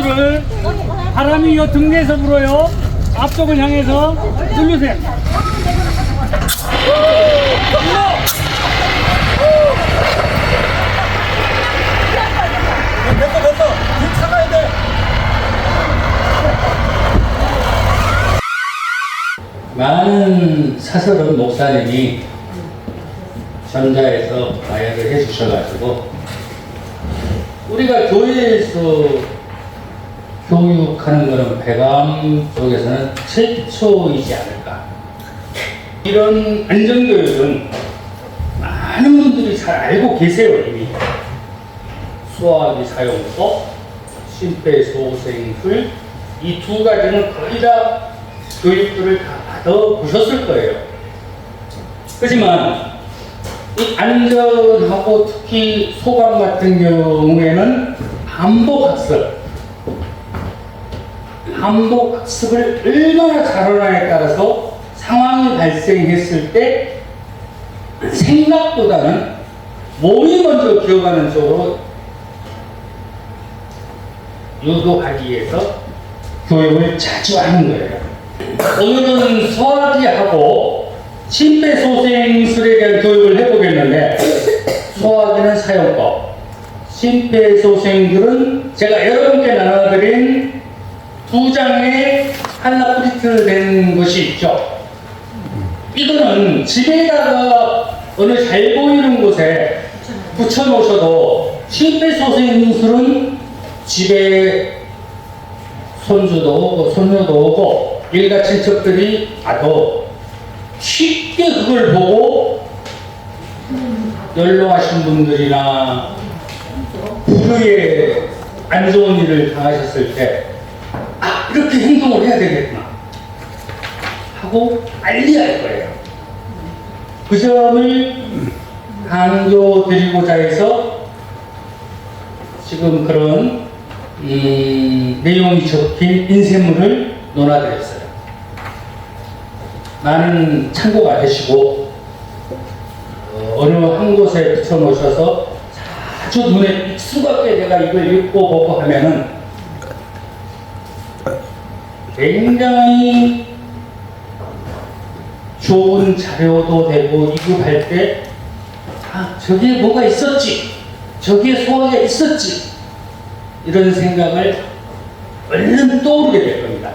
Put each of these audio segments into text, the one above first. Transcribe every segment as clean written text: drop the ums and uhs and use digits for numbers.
소리를 바람이 요 등대에서 불어요. 앞쪽을 향해서 누르세요. 됐어. 불 참아야 돼. 많은 사설은 목사님이 전자에서 마약을 해주셔가지고 우리가 교회에서 교육하는 것은 배감 쪽에서는 최초이지 않을까. 이런 안전교육은 많은 분들이 잘 알고 계세요. 이미 수화기 사용법, 심폐소생술 이 두 가지는 거의 다 교육들을 다 받아보셨을 거예요. 하지만 이 안전하고 특히 소방 같은 경우에는 반복 학습을 얼마나 잘하느냐에 따라서 상황이 발생했을 때 생각보다는 몸이 먼저 기억하는 쪽으로 유도하기 위해서 교육을 자주 하는 거예요. 오늘은 소화기하고 심폐소생술에 대한 교육을 해보겠는데, 소화기는 사용법, 심폐소생술은 제가 여러분께 나눠드린 두 장의 하나 프린트된 것이 있죠. 이거는 집에다가 어느 잘 보이는 곳에 붙여놓으셔도 심폐소생술은 집에 손주도 오고 손녀도 오고 일가 친척들이 와도 쉽게 그걸 보고 연로하신 분들이나 불의에 안 좋은 일을 당하셨을 때 이렇게 행동을 해야 되겠구나 하고 알려야 할 거예요. 그 점을 강조드리고자 해서 지금 그런 내용이 적힌 인쇄물을 논하드렸어요. 많은 참고가 되시고 어느 한 곳에 붙여놓으셔서 아주 눈에 익숙하게 내가 이걸 읽고 보고 하면은 굉장히 좋은 자료도 되고 이급할 때 저기에 뭐가 있었지, 저기에 소화가 있었지, 이런 생각을 얼른 떠오르게 될 겁니다.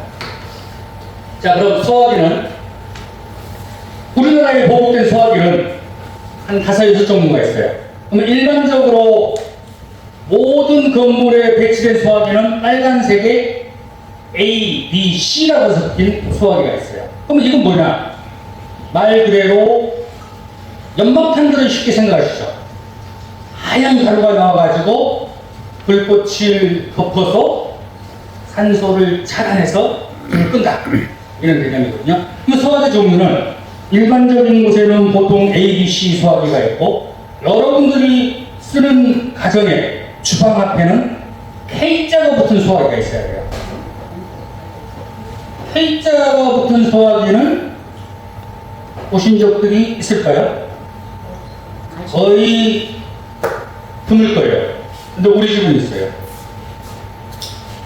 자, 그럼 소화기는 우리나라에 보급된 소화기는 한 5, 6종류가 있어요. 그러면 일반적으로 모든 건물에 배치된 소화기는 빨간색의 A, B, C라고 섞인 소화기가 있어요. 그러면 이건 뭐냐? 말 그대로 연막탄들을 쉽게 생각하시죠. 하얀 가루가 나와가지고 불꽃을 덮어서 산소를 차단해서 불을 끈다, 이런 개념이거든요. 이 소화기 종류는 일반적인 곳에는 보통 A, B, C 소화기가 있고, 여러분들이 쓰는 가정에 주방 앞에는 K자가 붙은 소화기가 있어야 돼요. K자가 붙은 소화기는 보신 적들이 있을까요? 거의 드물 거예요. 근데 우리 집은 있어요.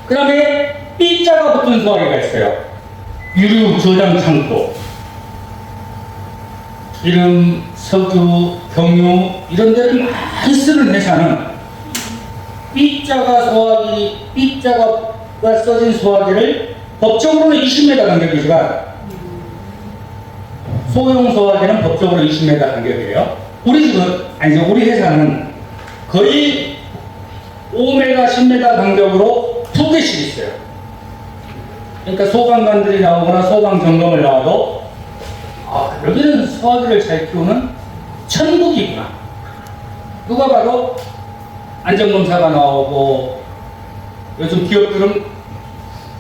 그 다음에 B자가 붙은 소화기가 있어요. 유류 저장 창고, 기름, 석유, 경유 이런 데를 많이 쓰는 회사는 B자가 써진 소화기를 법적으로는 20m 간격이지만 소형 소화기는 법적으로 20m 간격이에요. 우리 집은, 아니죠, 우리 회사는 거의 5m, 10m 간격으로 2개씩 있어요. 그러니까 소방관들이 나오거나 소방 점검을 나와도 여기는 소화기를 잘 키우는 천국이구나. 누가 봐도 안전검사가 나오고, 요즘 기업들은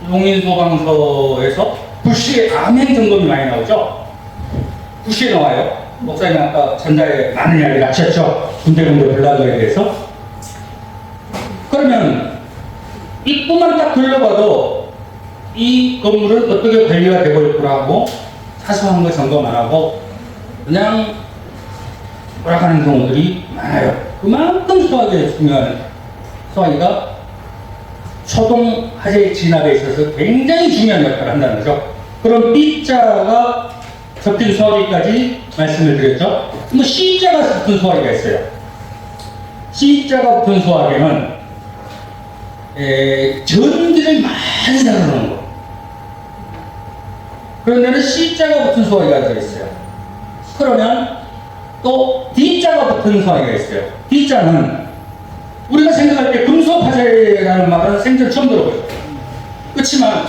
용인소방서에서 불시에 암행 점검이 많이 나오죠. 불시에 나와요. 목사님 아까 전자에 많은 이야기를 하셨죠. 군데군데 불나거에 대해서. 그러면 입구만 딱 둘러봐도 이 건물은 어떻게 관리가 되고 있구나 하고 사소한 거 점검 안 하고 그냥 돌아가는 경우들이 많아요. 그만큼 소화기에 중요한, 소화기가 초동 화재 진압에 있어서 굉장히 중요한 역할을 한다는 거죠. 그럼 B자가 섞인 소화기까지 말씀을 드렸죠. 뭐 C자가 붙은 소화기가 있어요. C자가 붙은 소화기는 전기를 많이 다루는 거. 그런 데는 C자가 붙은 소화기가 들어있어요. 그러면 또 D자가 붙은 소화기가 있어요. D자는 우리가 생각할 때 금속 화재라는 말은 생전 처음 들어보죠. 그렇지만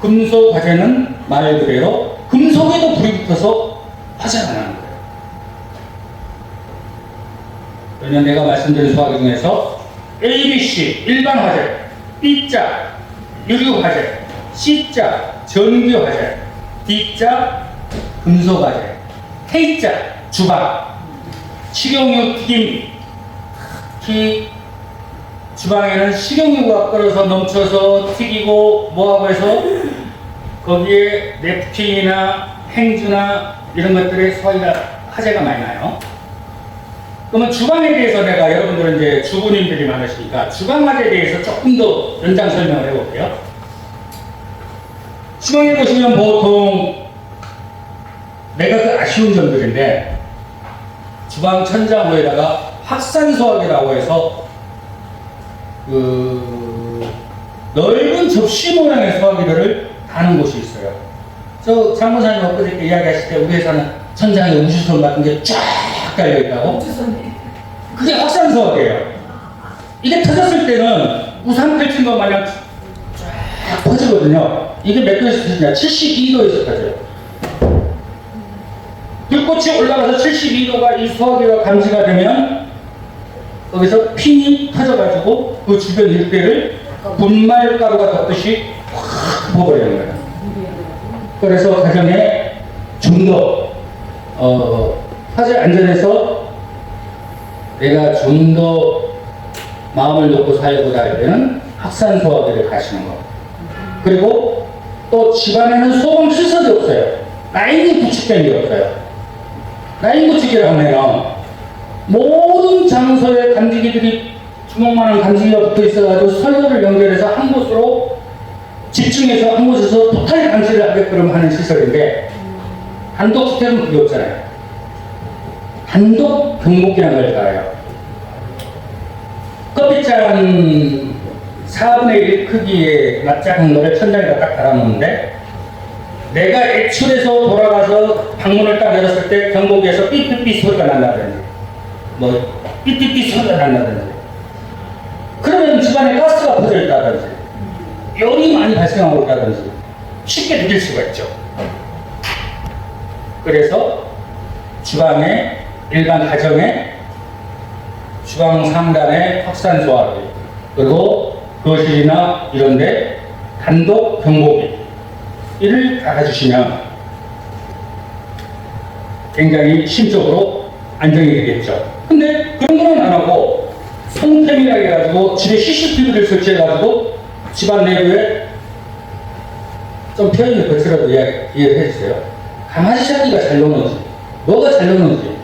금속 화재는 말 그대로 금속에도 불이 붙어서 화재가 나는 거예요. 그러면 내가 말씀드린 소화기 중에서 A, B, C 일반 화재, B자 유류 화재, C자 전기 화재, D자 금속 화재, K자 주방, 식용유 튀김. 특히 주방에는 식용유가 끓어서 넘쳐서 튀기고 뭐하고 해서 거기에 냅킨이나 행주나 이런 것들의 소화기가 화재가 많이 나요. 그러면 주방에 대해서 내가 여러분들은 이제 주부님들이 많으시니까 주방 화재에 대해서 조금 더 연장 설명을 해볼게요. 주방에 보시면 보통 내가 그 아쉬운 점들인데 주방 천장 위에다가 확산소화기라고 해서 그 넓은 접시 모양의 소화기들을 다는 곳이 있어요. 저 장모사님 엊그저께 이야기하실 때 우리 회사는 천장에 우주선 같은 게 쫙 달려있다고? 그게 확산소화기예요. 이게 터졌을 때는 우산 펼친 것 마냥 쫙 퍼지거든요. 이게 몇 도에서 터지냐? 72도에서 터져요. 불꽃이 올라가서 72도가 이 소화기가 감지가 되면 거기서 핀이 터져가지고 그 주변 일대를 분말가루가 덮듯이 확 부어버리는 거예요. 그래서 가정에 좀 더 화재 안전에서 내가 좀 더 마음을 놓고 살고자 할 때는 확산 소화기를 가시는 거. 그리고 또 집안에는 소방 시설이 없어요. 라인이 구축된 게 없어요. 라인 구축이라 하면 모든 장소에 감지기들이 주먹만한 감지기가 붙어 있어가지고 설로를 연결해서 한 곳으로 집중해서 한 곳에서 토탈 감시를 하게끔 하는 시설인데 단독 주택은 그게 없잖아요. 단독 경복이라는 걸 알아요. 커피잔 4분의 1 크기의 납작한 거를 천장에다 딱 달아놓는데 내가 애출해서 돌아가서 방문을 딱 열었을 때 경복에서 삐삐삐 소리가 난다든지 뭐 삐삐삐 소리가 난다든지 그러면 집안에 가스가 퍼져 있다든지 열이 많이 발생하고 있다든지 쉽게 느낄 수가 있죠. 그래서 주방에 일반 가정에 주방 상단에 확산 소화기 그리고 거실이나 이런데 단독 경보기 이를 달아주시면 굉장히 심적으로 안정이 되겠죠. 근데 그런 거는 안 하고 송템이라 해가지고 집에 CCTV를 설치해가지고 집안 내부에 좀 표현을 거칠어도 이해를 해주세요. 강아지 새끼가 잘 노는지 뭐가 잘 노는지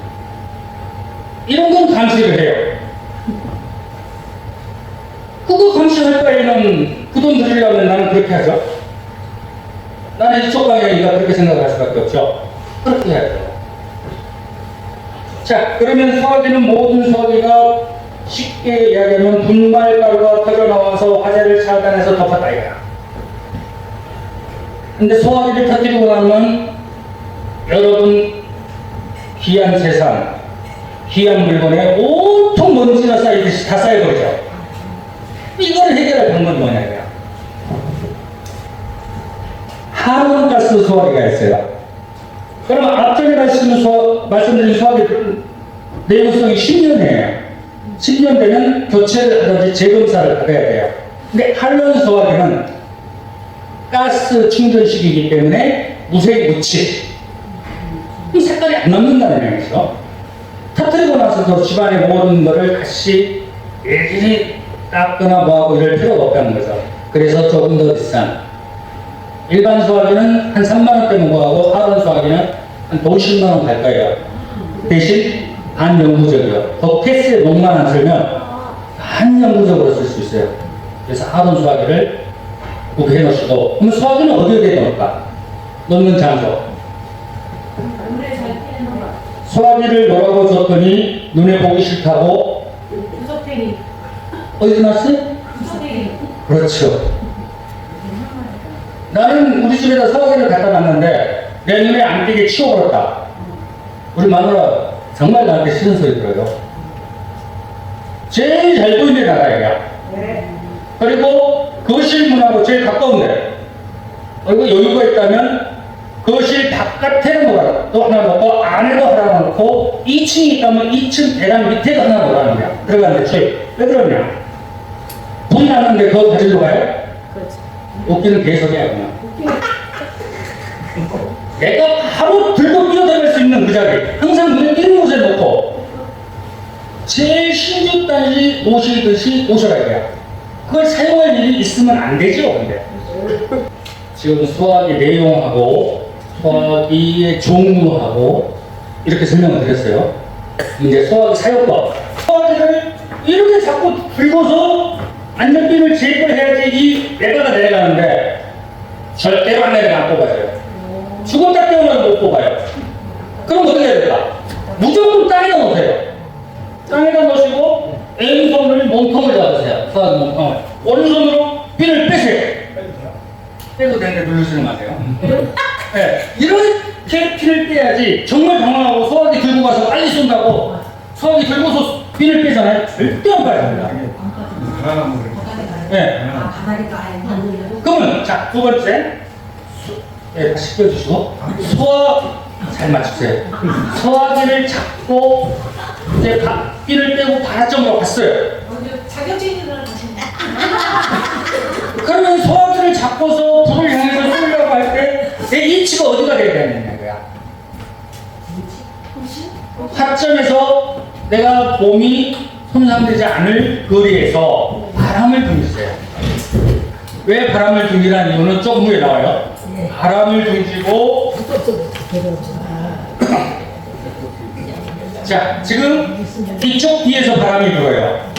이런 건 감시를 해요. 그거 감시할 바에는 그 돈 들이려면 나는 그렇게 하죠. 나는 이쪽 방향이니까 그렇게 생각할 수밖에 없죠. 그렇게 해야죠. 자, 그러면 소화기는 모든 소화기가 쉽게 이야기하면 분말가루가 터져나와서 화재를 차단해서 덮었다 이거야. 근데 소화기를 터뜨리고 나면 여러분 귀한 재산, 귀한 물건에 온통 먼지가 쌓이듯이 다 쌓여버리죠. 이걸 해결할 방법이 뭐냐 이거야. 하원가스 소화기가 있어요. 그러면 앞전에 말씀드린 소화기 내구성이 10년이에요. 10년 되면 교체를 하든지 재검사를 받아야 돼요. 근데 할론 소화기는 가스 충전식이기 때문에 무색 무치. 이 색깔이 안 남는다는 얘기죠. 터뜨리고 나서도 집안의 모든 것을 다시 일일이 닦거나 뭐하고 이럴 필요가 없다는 거죠. 그래서 조금 더 비싼 일반 소화기는 한 3만원대 무거워하고 하원 소화기는 한 50만원 갈 거예요. 대신 반영구적이요. 더 패스에 목만 안 쓰면 반영구적으로 쓸 수 있어요. 그래서 하돈 수화기를 꼭 해놓으시고, 그러면 수화기는 어디에 넣을까? 넣는 장소. 수화기를 놓으라고 줬더니 눈에 보기 싫다고 구석탱이. 어디서 났어요? 구석탱이. 그렇죠. 나는 우리 집에다 수화기를 갖다 놨는데 내 눈에 안 띄게 치워버렸다. 우리 마누라 정말 나한테 싫은 소리 들어요. 제일 잘 보이는 데 나가야. 그리고 거실 문하고 제일 가까운데, 그리고 여유가 있다면 거실 바깥에 놓으라. 또 하나 놓고 안에도 하나 놓고 2층이 있다면 2층 계단 밑에도 하나 놓으라는 거야. 들어가는데 저희 왜 그러냐? 돈 나는데 그거 가지러 가요? 웃기는 개소리야 그냥. 내가 바로 들고 뛰어다닐 수 있는 그 자리, 항상 눈에 띄는 곳에 놓고 제일 신주단지 모시듯이 오셔라 이거야. 그걸 사용할 일이 있으면 안 되죠. 근데 지금 수화기 내용하고 수화기의 종류하고 이렇게 설명을 드렸어요. 이제 수화기 사용법. 수화기를 이렇게 자꾸 들고서 안전핀을 제거해야지 이 레버가 내려가는데 절대로 안 내려가. 안 뽑아요. 죽었다 깨어나도 못 뽑아요. 그럼 어떻게 해야 될까? 무조건 땅에다 놓으세요. 땅에다 놓으시고 왼손을 몸통을 잡으세요. 수화기 몸통을. 오른손으로 핀을 빼세요. 빼도 되는데 누르시지 마세요. 네, 이렇게 핀을 빼야지. 정말 당황하고 소화기 들고 가서 빨리 쏜다고 소화기 들고서 핀을 빼잖아요. 절대 안 빠집니다. 네. 그러면 자, 두 번째 네, 다시 껴주시고 소화 잘 맞추세요. 소화기를 잡고 이제 핀을 빼고 반환점으로 갔어요. 자격증인으로 가신다. 그러면 소화기를 잡고서 불을 향해서 쏘려고 할 때 내 위치가 어디가 돼야 되는 거야? 화점에서 내가 몸이 손상되지 않을 거리에서 바람을 둥지세요. 왜 바람을 둥지라는 이유는 조금 후에 나와요. 바람을 둥지고 자, 지금 이쪽 뒤에서 바람이 불어요.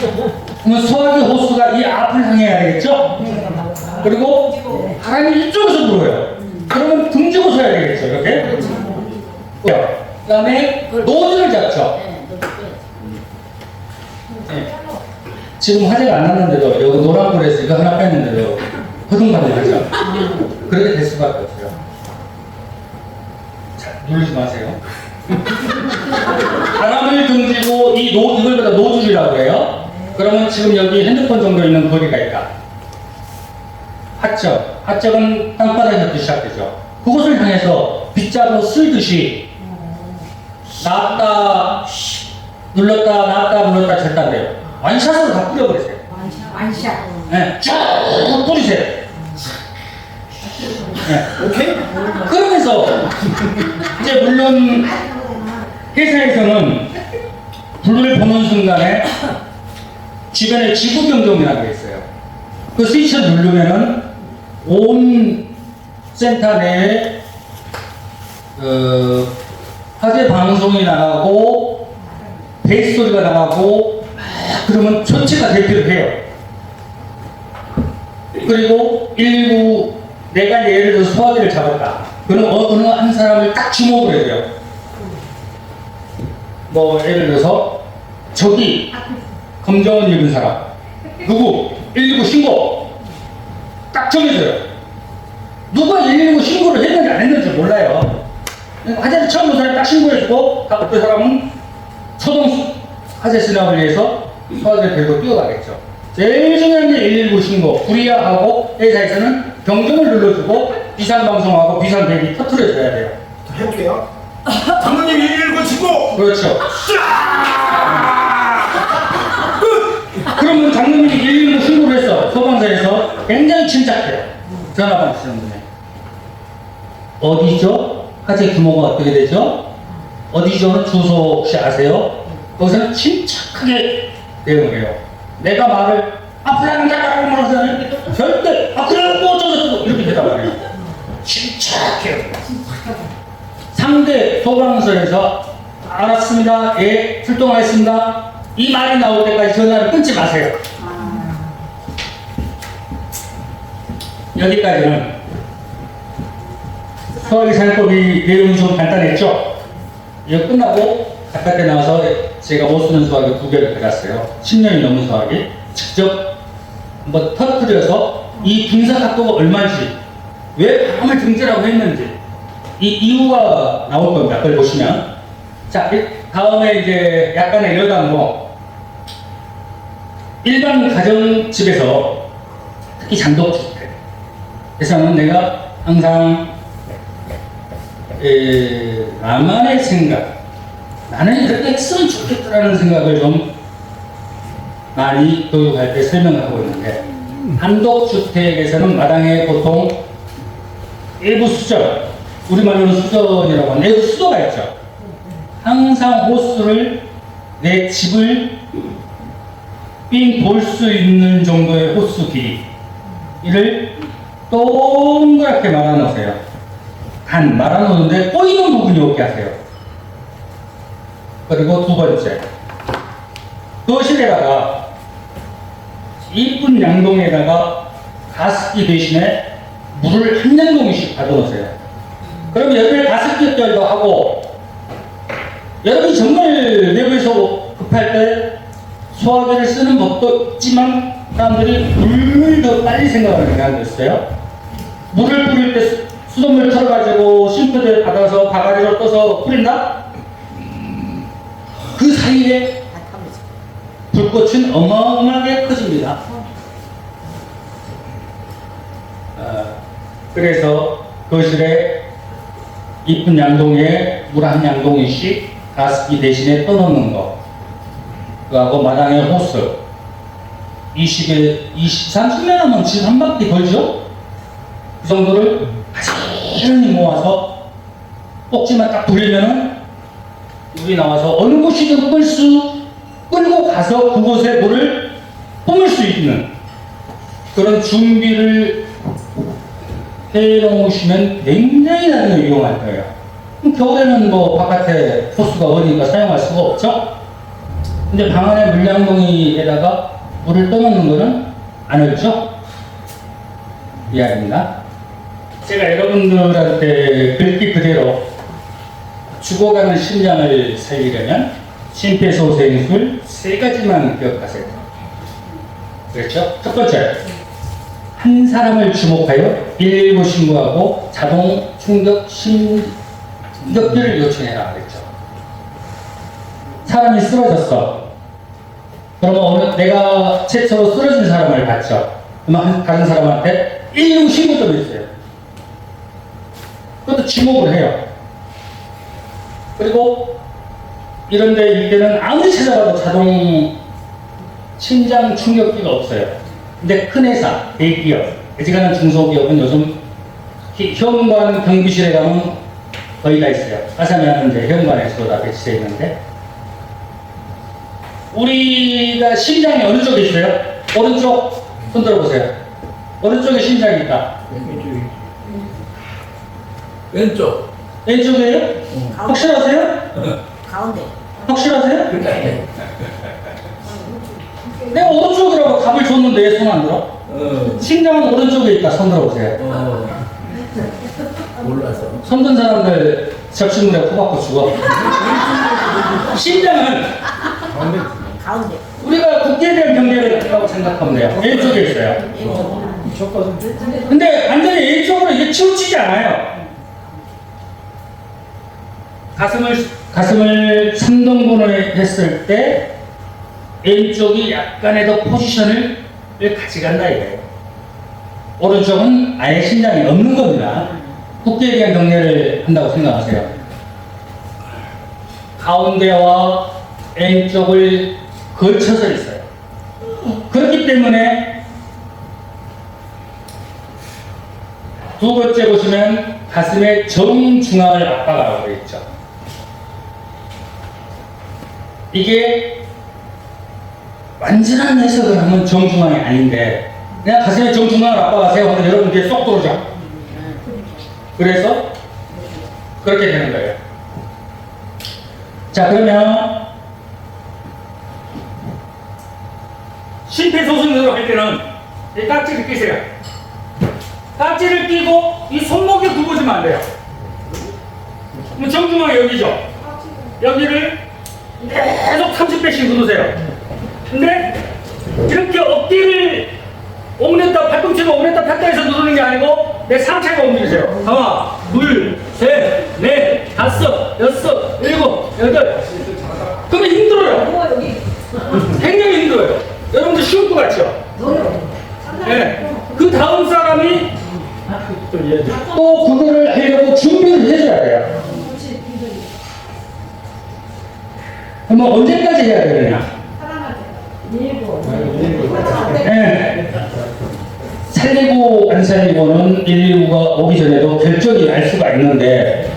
그러면 소화기 호수가 이 앞을 향해야 되겠죠? 그리고 바람이 이쪽에서 불어요. 그러면 등지고 서야 되겠죠, 이렇게? 그 다음에 노즐을 잡죠. 네. 지금 화재가 안 났는데도 여기 노란불에서 이거 하나 뺐는데도 허둥바둥하죠. 그렇게 될 수밖에 없어요. 자, 누르지 마세요. 바람을 등지고 이걸 갖다 노즐이라고 해요. 그러면 지금 여기 핸드폰 정도 있는 거리가 있다. 하점은 땅바닥에서 시작되죠. 그것을 향해서 빗자루 쓸듯이 놨다 눌렀다 놨다 눌렀다 절대 안 돼요. 완샷으로 다 뿌려버리세요. 완샷. 네, 쭉 뿌리세요. 네. 오케이? 그러면서 이제 물론 회사에서는 불을 보는 순간에 주변에 지구 변경이라는 게 있어요. 그 스위치를 누르면은 온 센터 내에 화재 방송이 나가고 베이스 소리가 나가고 그러면 조치가 되기로 해요. 그리고 일부 내가 예를 들어서 소화기를 잡았다. 그는 어느 한 사람을 딱 주목을 해줘요. 뭐 예를 들어서 저기 검정옷 입은 사람 누구 119 신고 딱 정해줘요. 누가 119 신고를 했는지 안 했는지 몰라요. 화재를 처음 본 사람이 딱 신고해주고 그 사람은 초동 화재 진압을 위해서 소화기를 들고 뛰어가겠죠. 제일 중요한 게 119 신고. 불이야하고 회사에서는 경종을 눌러주고 비상방송하고 비상대기 터트려줘야 돼요. 해볼게요. 장모님 119 신고! 그렇죠. 그러면 장로님이 119 신고를 했어. 소방서에서 굉장히 침착해요. 전화 받으시는 분에. 어디죠? 화재 규모가 어떻게 되죠? 어디죠는 주소 혹시 아세요? 거기서는 침착하게 대응을 해요. 내가 말을 앞으로 나가라고 말하잖아요. 절대 그래 뭐 어쩌고 이렇게 대답 안 해요. 침착해요. 상대 소방서에서 알았습니다. 예, 출동하겠습니다. 이 말이 나올 때까지 전화를 끊지 마세요. 여기까지는 소화기 사용법이 내용이 좀 간단했죠? 이거 끝나고 바깥에 나와서 제가 못 쓰는 소화기 2개를 가졌어요. 10년이 넘은 소화기. 직접 한번 터뜨려서 이 분사 각도가 얼마인지, 왜 바람을 등지라고 했는지, 이 이유가 나올 겁니다. 그걸 보시면. 자, 다음에 이제 약간의 여담으로, 일반 가정집에서 특히 단독주택에서는 내가 항상 나만의 생각, 나는 이렇게 했으면 좋겠다라는 생각을 좀 많이 교육할 때 설명을 하고 있는데, 단독주택에서는 마당에 보통 일부 수전, 우리말로는 수전이라고 하는 일부 수도가 있죠. 항상 호수를, 내 집을 삥 돌 수 있는 정도의 호수 길이를 동그랗게 말아 놓으세요. 단 말아 놓는데 꼬이는 부분이 없게 하세요. 그리고 두 번째, 거실에다가 이쁜 양동에다가 가습기 대신에 물을 한 양동이씩 받아 놓으세요. 그러면 여기를 가습기 역할도 하고, 여러분이 정말 내부에서 급할 때 소화기를 쓰는 법도 있지만, 사람들이 물을 더 빨리 생각하는 경향도 있어요. 물을 뿌릴 때 수돗물 털어가지고 싱크대에 받아서 바가지로 떠서 뿌린다? 그 사이에 불꽃은 어마어마하게 커집니다. 그래서 거실에 이쁜 양동이에 물 한 양동이씩 가습기 대신에 떠놓는 거, 그하고 마당에 호스 30년 하면 집 한 바퀴 돌죠? 그 정도를 가지런히 모아서 꼭지만 딱 돌리면은 물이 나와서 어느 곳이든 끌고 가서 그곳에 물을 뿜을 수 있는 그런 준비를 해 놓으시면 굉장히 나중에 유용할 거예요. 그럼 겨울에는 뭐 바깥에 호수가 어디니까 사용할 수가 없죠? 근데 방 안에 물량동이에다가 물을 떠놓는 거는 안 어렵죠? 이해합니다. 제가 여러분들한테 글귀 그대로 죽어가는 심장을 살리려면 심폐소생술 3가지만 기억하세요. 그렇죠? 첫 번째, 한 사람을 주목하여 119 신고하고 자동 충격 심격기를 요청해라 그랬죠. 사람이 쓰러졌어. 그러면 내가 최초로 쓰러진 사람을 봤죠. 그러면 다른 사람한테 119 신고 좀 해주세요. 그것도 주목을 해요. 그리고 이런데 이때는 아무리 찾아봐도 자동 심장 충격기가 없어요. 근데 큰 회사, 대기업, 애지간한 중소기업은 요즘 현관 경비실에 가면 거의 다 있어요. 아사미하는 이제 현관에서도 다 배치되어 있는데, 우리가 심장이 어느 쪽에 있어요? 오른쪽 손 들어보세요. 오른쪽에 심장이 있다. 왼쪽. 왼쪽이에요? 확실하세요? 가운데. 확실하세요? 내가 오른쪽이라고 답을 줬는데 왜 손 안 들어? 심장은 오른쪽에 있다. 손 들어보세요. 몰라서. 손 든 사람들 접시물에 코 박고 죽어. 심장은 가운데. 우리가 국기에 대한 경계를 한다고 생각하면 돼요. 왼쪽에 있어요. 근데 완전히 왼쪽으로 이게 치우치지 않아요. 가슴을 3등분을 했을 때 왼쪽이 약간의 더 포지션을 가져간다 이거예요. 오른쪽은 아예 심장이 없는 겁니다. 국기에 대한 경계를 한다고 생각하세요. 가운데와 왼쪽을 걸쳐서 있어요. 그렇기 때문에 두 번째 보시면 가슴의 정중앙을 압박하라고 되어 있죠. 이게 완전한 해석을 하면 정중앙이 아닌데, 그냥 가슴의 정중앙을 압박하세요 하면 여러분 뒤에 쏙 들어오죠. 그래서 그렇게 되는 거예요. 자, 그러면 소순으로 할 때는 이 깍지를 끼세요. 깍지를 끼고 이 손목에 굽어주면 안 돼요. 그럼 정중앙 여기죠. 여기를 계속 30배씩 누르세요. 근데 이렇게 어깨를 오므렸다 팔꿈치가 오므렸다 폈다 해서 누르는 게 아니고 내 상체가 움직이세요. 하나, 둘, 셋, 넷, 다섯, 여섯, 일곱, 여덟. 그러면 힘들어요. 굉장히 힘들어요. 여러분들 쉬울 것 같죠? 네. 그 다음 사람이 또 그거를 하려고 준비를 해줘야 돼요. 그러면 언제까지 해야 되느냐? 네. 살리고 안 살리고는 119가 오기 전에도 결정이 날 수가 있는데,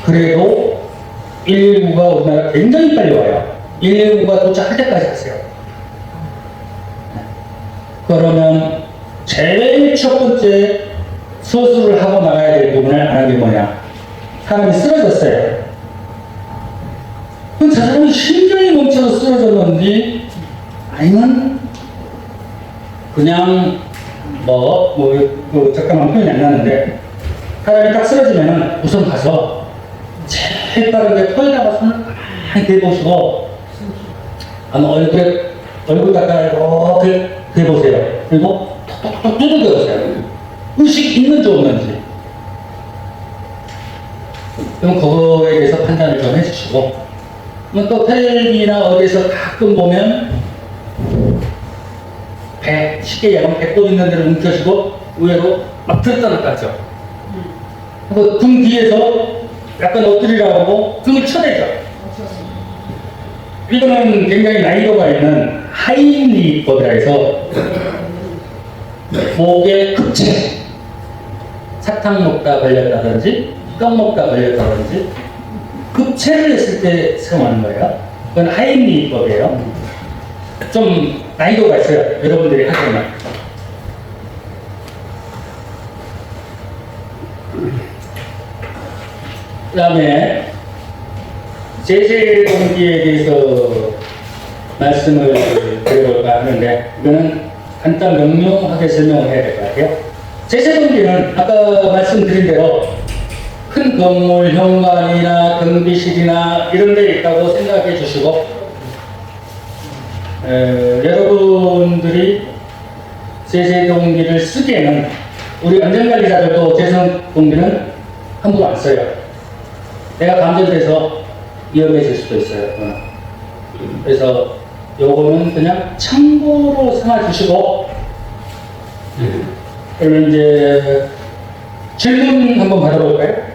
그래도 119가 우리나라 굉장히 빨리 와요. 119가 도착할 때까지 하세요. 그러면 제일 첫 번째 수술을 하고 나가야 될 부분을 안 한 게 뭐냐? 사람이 쓰러졌어요. 그럼 저 사람이 심장이 멈춰서 쓰러졌는지 아니면 그냥 잠깐만 표현이 안 나는데, 사람이 딱 쓰러지면은 우선 가서 제일 빠르게 털에다가 손을 가만히 대보시고 얼굴 닦아 이렇게 대보세요. 그리고 톡톡톡 두들겨보세요. 의식 있는지 없는지. 그럼 그거에 대해서 판단을 좀 해주시고, 또 텔레비나 어디에서 가끔 보면 쉽게 얘기하면 배꼽 있는 데를 움켜쥐고 의외로 막 들었다 놨죠. 그리고 등 뒤에서 약간 엎드리라고 하고 등을 쳐대죠. 이거는 굉장히 난이도가 있는 하이리법이라 해서 목에 급체, 사탕 먹다 걸렸다든지 떡 먹다 걸렸다든지 급체를 했을 때 사용하는 거예요. 그건 하이리법이에요. 좀 난이도가 있어요. 여러분들이 하시면. 그 다음에 제세동기에 대해서 말씀을 드려볼까 하는데, 이거는 간단 명료하게 설명을 해야 될 것 같아요. 제세동기는 아까 말씀드린 대로 큰 건물, 현관이나 경비실이나 이런 데 있다고 생각해 주시고, 여러분들이 제세동기를 쓰기에는 우리 안전관리자들도 제세동기는 함부로 안 써요. 내가 감전돼서 위험해질 수도 있어요. 그래서 요거는 그냥 참고로 삼아주시고, 그러면 이제 질문 한번 받아볼까요?